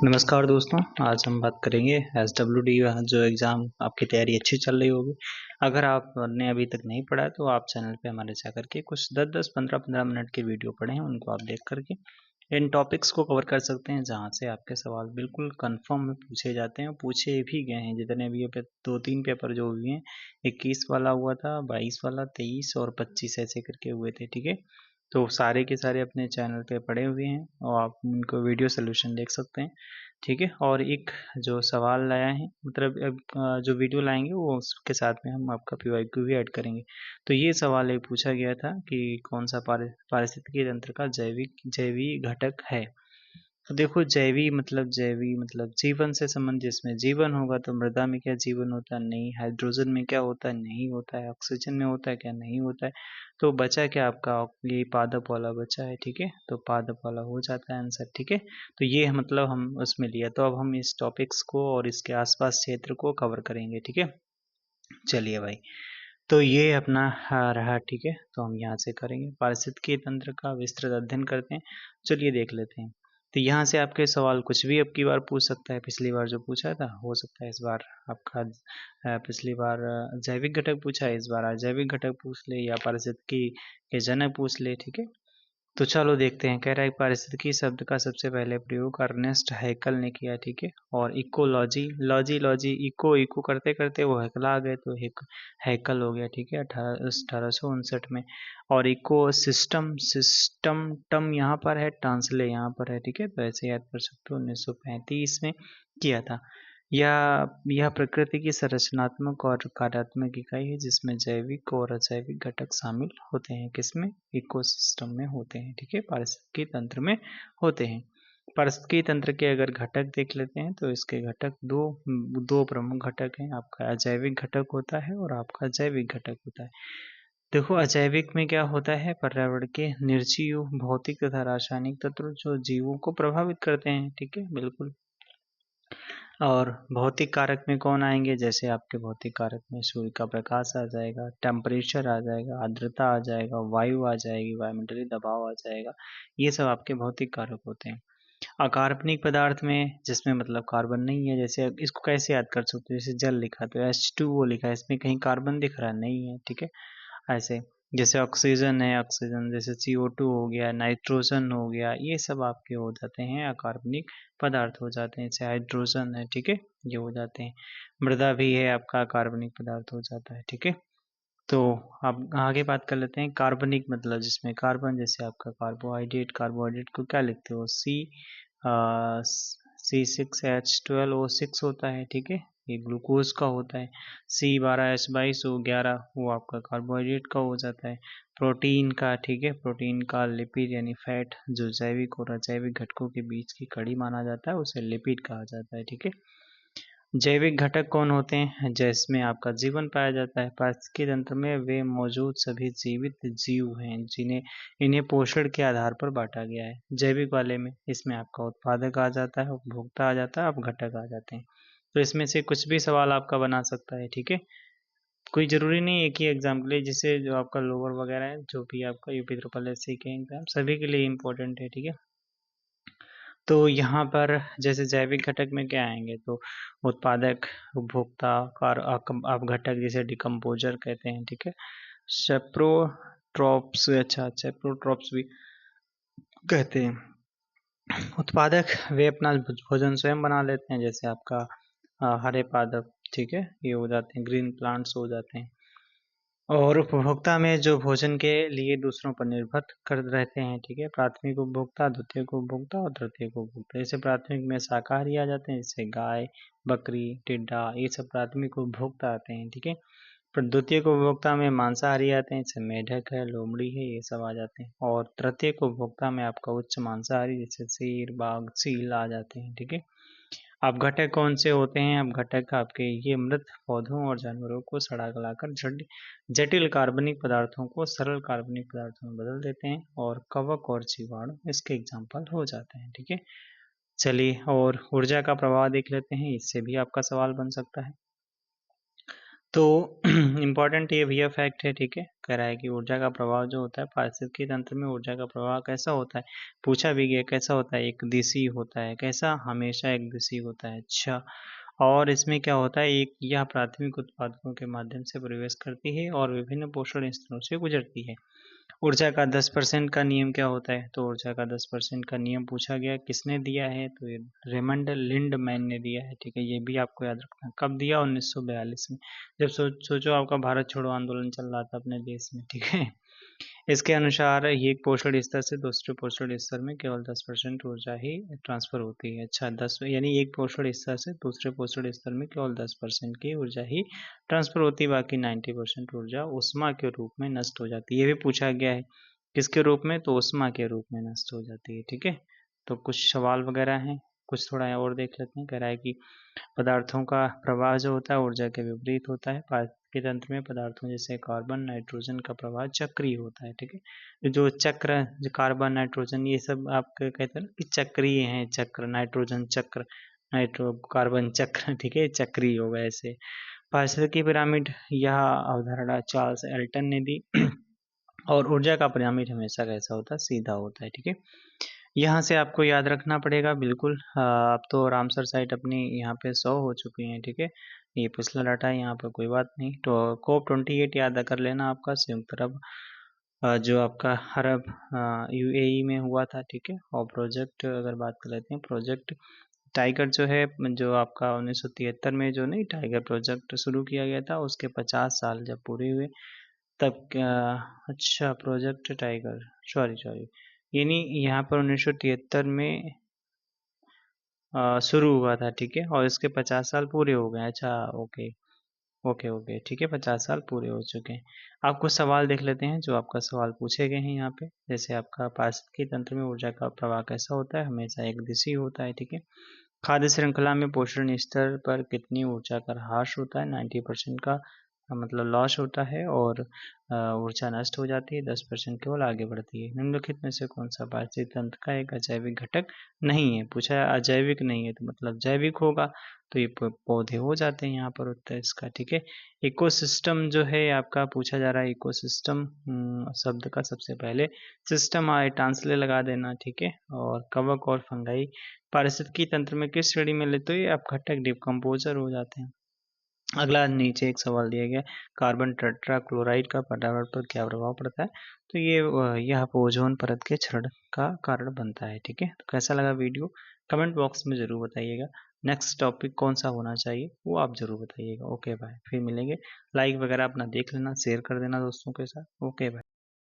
नमस्कार दोस्तों, आज हम बात करेंगे SWD जो एग्ज़ाम आपकी तैयारी अच्छी चल रही होगी। अगर आपने अभी तक नहीं पढ़ा है तो आप चैनल पे हमारे जाकर के कुछ 10-10, 15-15 मिनट के वीडियो पढ़े हैं, उनको आप देख कर के इन टॉपिक्स को कवर कर सकते हैं, जहाँ से आपके सवाल बिल्कुल कन्फर्म में पूछे जाते हैं और पूछे भी गए हैं। जितने भी ये 2-3 पेपर जो हुए हैं, 21 वाला हुआ था, 22 वाला, 23 और 25 ऐसे करके हुए थे, ठीक है। तो सारे के सारे अपने चैनल पे पड़े हुए हैं और आप उनको वीडियो सोल्यूशन देख सकते हैं, ठीक है। और एक जो सवाल लाया है, मतलब अब जो वीडियो लाएंगे वो उसके साथ में हम आपका PYQ भी ऐड करेंगे। तो ये सवाल एक पूछा गया था कि कौन सा पारिस्थितिकी तंत्र का जैवी घटक है। तो देखो, जैवी मतलब जीवन से संबंधित, जिसमें जीवन होगा तो मृदा में क्या जीवन होता है, नहीं। हाइड्रोजन में क्या होता है, नहीं होता है। ऑक्सीजन में होता है क्या, नहीं होता है। तो बचा क्या आपका, ये पादप वाला बचा है, ठीक है। तो पादप वाला हो जाता है आंसर, ठीक है। तो ये मतलब हम उसमें लिया, तो अब हम इस टॉपिक्स को और इसके आसपास क्षेत्र को कवर करेंगे, ठीक है। चलिए भाई, तो ये अपना रहा, ठीक है। तो हम यहाँ से करेंगे पारिस्थितिकी तंत्र का विस्तृत अध्ययन करते हैं। चलिए देख लेते हैं। तो यहाँ से आपके सवाल कुछ भी अब की बार पूछ सकता है। पिछली बार जो पूछा था, हो सकता है इस बार आपका पिछली बार जैविक घटक पूछा है, इस बार अजैविक घटक पूछ ले या पारिस्थितिकी के जनक पूछ ले, ठीक है। तो चलो देखते हैं। कह रहा है पारिस्थितिकी शब्द का सबसे पहले प्रयोग अर्नेस्ट हैकल ने किया, ठीक है। और इकोलॉजी, लॉजी लॉजी, इको इको करते करते वो हैकला आ गए, तो हैकल हो गया, ठीक है, 1859 में। और इको सिस्टम, सिस्टम टम यहाँ पर है, टांसले यहाँ पर है, ठीक है। तो ऐसे याद कर सकते हो, 1935 में किया था। यह प्रकृति की संरचनात्मक और कार्यात्मक इकाई है, जिसमें जैविक और अजैविक घटक शामिल होते हैं। किसमें, इकोसिस्टम में होते हैं, ठीक है, पारिस्थितिकी तंत्र में होते हैं। पारिस्थितिकी तंत्र के अगर घटक देख लेते हैं तो इसके घटक दो प्रमुख घटक हैं। आपका अजैविक घटक होता है और आपका जैविक घटक होता है। देखो, अजैविक में क्या होता है, पर्यावरण के निर्जीव भौतिक तथा रासायनिक तत्व जो जीवों को प्रभावित करते हैं, ठीक है, बिल्कुल। और भौतिक कारक में कौन आएंगे, जैसे आपके भौतिक कारक में सूर्य का प्रकाश आ जाएगा, टेम्परेचर आ जाएगा, आर्द्रता आ जाएगा, वायु आ जाएगी, वायुमंडलीय दबाव आ जाएगा। ये सब आपके भौतिक कारक होते हैं। अकार्बनिक पदार्थ में, जिसमें मतलब कार्बन नहीं है, जैसे इसको कैसे याद कर सकते हो, जैसे जल लिखा तो H2O लिखा है, इसमें कहीं कार्बन दिख रहा नहीं है, ठीक है। ऐसे जैसे ऑक्सीजन है, ऑक्सीजन जैसे CO2 हो गया, नाइट्रोजन हो गया, ये सब आपके हो जाते हैं अकार्बनिक पदार्थ हो जाते हैं। जैसे हाइड्रोजन है, ठीक है, ये हो जाते हैं। मृदा भी है आपका, कार्बनिक पदार्थ हो जाता है, ठीक है। तो अब आगे बात कर लेते हैं कार्बनिक, मतलब जिसमें कार्बन, जैसे आपका कार्बोहाइड्रेट, कार्बोहाइड्रेट को क्या लिखते हो, C6H12O6 होता है, ठीक है। ये ग्लूकोज का होता है। C12H22O11 वो आपका कार्बोहाइड्रेट का हो जाता है। प्रोटीन का, ठीक है, प्रोटीन का लिपिड यानी फैट, जो जैविक और अजैविक घटकों के बीच की कड़ी माना जाता है, उसे लिपिड कहा जाता है, ठीक है। जैविक घटक कौन होते हैं, जिसमें आपका जीवन पाया जाता है। पारिस्थितिकी तंत्र में वे मौजूद सभी जीवित जीव हैं जिन्हें इन्हें पोषण के आधार पर बांटा गया है। जैविक वाले में इसमें आपका उत्पादक आ जाता है, उपभोक्ता आ जाता है, अब घटक आ जाते हैं। तो इसमें से कुछ भी सवाल आपका बना सकता है, ठीक है। कोई जरूरी नहीं एक ही एग्जाम के लिए, जिससे जो आपका लोअर वगैरह है, जो भी आपका UP SSC के एग्जाम सभी के लिए इम्पोर्टेंट है, ठीक है। तो यहाँ पर जैसे जैविक घटक में क्या आएंगे, तो उत्पादक, उपभोक्ता, कार आप घटक जिसे डिकम्पोजर कहते हैं, ठीक है। सेप्रोट्रॉप्स, अच्छा सेप्रोट्रॉप्स भी कहते हैं। उत्पादक, वे अपना भोजन स्वयं बना लेते हैं, जैसे आपका हरे पादप, ठीक है, ये हो जाते हैं, ग्रीन प्लांट्स हो जाते हैं। और उपभोक्ता में जो भोजन के लिए दूसरों पर निर्भर कर रहते हैं, ठीक है। प्राथमिक उपभोक्ता, द्वितीयक उपभोक्ता और तृतीयक उपभोक्ता। जैसे प्राथमिक में शाकाहारी आ जाते हैं, जैसे गाय, बकरी, टिड्डा, ये सब प्राथमिक उपभोक्ता आते हैं, ठीक है। पर द्वितीयक उपभोक्ता में मांसाहारी आते हैं, जैसे मेढक है, लोमड़ी है, ये सब आ जाते हैं। और तृतीयक उपभोक्ता में आपका उच्च मांसाहारी, जैसे शेर, बाघ, चील आ जाते हैं, ठीक है। अब घटक कौन से होते हैं, अब घटक आपके ये मृत पौधों और जानवरों को सड़ा गलाकर जटिल कार्बनिक पदार्थों को सरल कार्बनिक पदार्थों में बदल देते हैं, और कवक और जीवाणु इसके एग्जाम्पल हो जाते हैं, ठीक है। चलिए, और ऊर्जा का प्रवाह देख लेते हैं, इससे भी आपका सवाल बन सकता है। तो इम्पॉर्टेंट ये भैया फैक्ट है, ठीक है। कह रहा है कि ऊर्जा का प्रवाह जो होता है पारिस्थितिकी तंत्र में, ऊर्जा का प्रवाह कैसा होता है, पूछा भी गया कैसा होता है, एक दिशी होता है। कैसा? हमेशा एक दिशी होता है। अच्छा, और इसमें क्या होता है, एक यह प्राथमिक उत्पादकों के माध्यम से प्रवेश करती है और विभिन्न पोषण स्तरों से गुजरती है। ऊर्जा का 10% का नियम क्या होता है? तो ऊर्जा का 10% का नियम पूछा गया, किसने दिया है? तो ये रेमंड लिंडमैन ने दिया है, ठीक है। ये भी आपको याद रखना। कब दिया? 1942 में, जब सोचो आपका भारत छोड़ो आंदोलन चल रहा था अपने देश में, ठीक है। इसके अनुसार एक पोषण स्तर से दूसरे पोषण स्तर में केवल 10% ऊर्जा ही ट्रांसफर होती है। अच्छा, 10 यानी एक पोषण स्तर से दूसरे पोषण स्तर में केवल 10% की ऊर्जा ही ट्रांसफर होती है, बाकी 90% ऊर्जा ऊष्मा के रूप में नष्ट हो जाती है। ये भी पूछा गया है, किसके रूप में? तो ऊष्मा के रूप में नष्ट हो जाती है, ठीक है। तो कुछ सवाल वगैरह हैं, कुछ थोड़ा और देख लेते हैं। कह रहा है कि पदार्थों का प्रवाह जो होता है ऊर्जा के विपरीत होता है। पारिस्थितिकी तंत्र में पदार्थों जैसे कार्बन नाइट्रोजन का प्रवाह चक्रीय होता है, ठीक है। जो चक्र, जो कार्बन नाइट्रोजन, ये सब आप कहते हैं ना कि चक्रीय हैं, चक्र, नाइट्रोजन चक्र, नाइट्रो कार्बन चक्र, ठीक है, चक्रीय होगा ऐसे। पारिस्थितिकी पिरामिड, यह अवधारणा चार्ल्स एल्टन ने दी। और ऊर्जा का पिरामिड हमेशा कैसा होता है? सीधा होता है, ठीक है। यहाँ से आपको याद रखना पड़ेगा बिल्कुल। अब तो रामसर साइट अपनी यहाँ पे 100 हो चुकी हैं, ठीक है। ये पिछला डाटा है, यहाँ पे कोई बात नहीं। तो COP28 याद कर लेना आपका, संयुक्त अरब जो आपका अरब UAE में हुआ था, ठीक है। और प्रोजेक्ट अगर बात कर लेते हैं, प्रोजेक्ट टाइगर जो है, जो आपका 1973 में जो नहीं टाइगर प्रोजेक्ट शुरू किया गया था, उसके 50 साल जब पूरे हुए तब अच्छा, प्रोजेक्ट टाइगर, सॉरी, यानी यहाँ पर 1973 में शुरू हुआ था, ठीक है। और इसके 50 साल पूरे हो गए। अच्छा, ओके ओके ओके, ठीक है, 50 साल पूरे हो चुके हैं। आप कुछ सवाल देख लेते हैं जो आपका सवाल पूछे गए हैं यहाँ पे। जैसे आपका पारिस्थितिकी तंत्र में ऊर्जा का प्रवाह कैसा होता है? हमेशा एक दिशी होता है, ठीक है। खाद्य श्रृंखला में पोषण स्तर पर कितनी ऊर्जा का ह्रास होता है? 90% का मतलब लॉस होता है, और ऊर्जा नष्ट हो जाती है, 10% केवल आगे बढ़ती है। निम्नलिखित में से कौन सा पारिस्थितिक तंत्र का एक अजैविक घटक नहीं है? पूछा है अजैविक नहीं है, तो मतलब जैविक होगा, तो ये पौधे हो जाते हैं यहाँ पर उत्तर इसका, ठीक है। इकोसिस्टम जो है आपका पूछा जा रहा है, इकोसिस्टम शब्द का सबसे पहले सिस्टम आए ट्रांसले लगा देना, ठीक है। और कवक और फंगाई पारिस्थितिकी तंत्र में किस श्रेणी में ले? तो ये आप घटक डिकम्पोजर हो जाते हैं। अगला नीचे एक सवाल दिया गया, कार्बन टेट्राक्लोराइड का पर्यावरण पर क्या प्रभाव पड़ता है? तो ये यह ओजोन परत के क्षरण का कारण बनता है, ठीक है। तो कैसा लगा वीडियो? कमेंट बॉक्स में ज़रूर बताइएगा। नेक्स्ट टॉपिक कौन सा होना चाहिए वो आप ज़रूर बताइएगा। ओके बाय, फिर मिलेंगे। लाइक वगैरह अपना देख लेना, शेयर कर देना दोस्तों के साथ। Okay bye.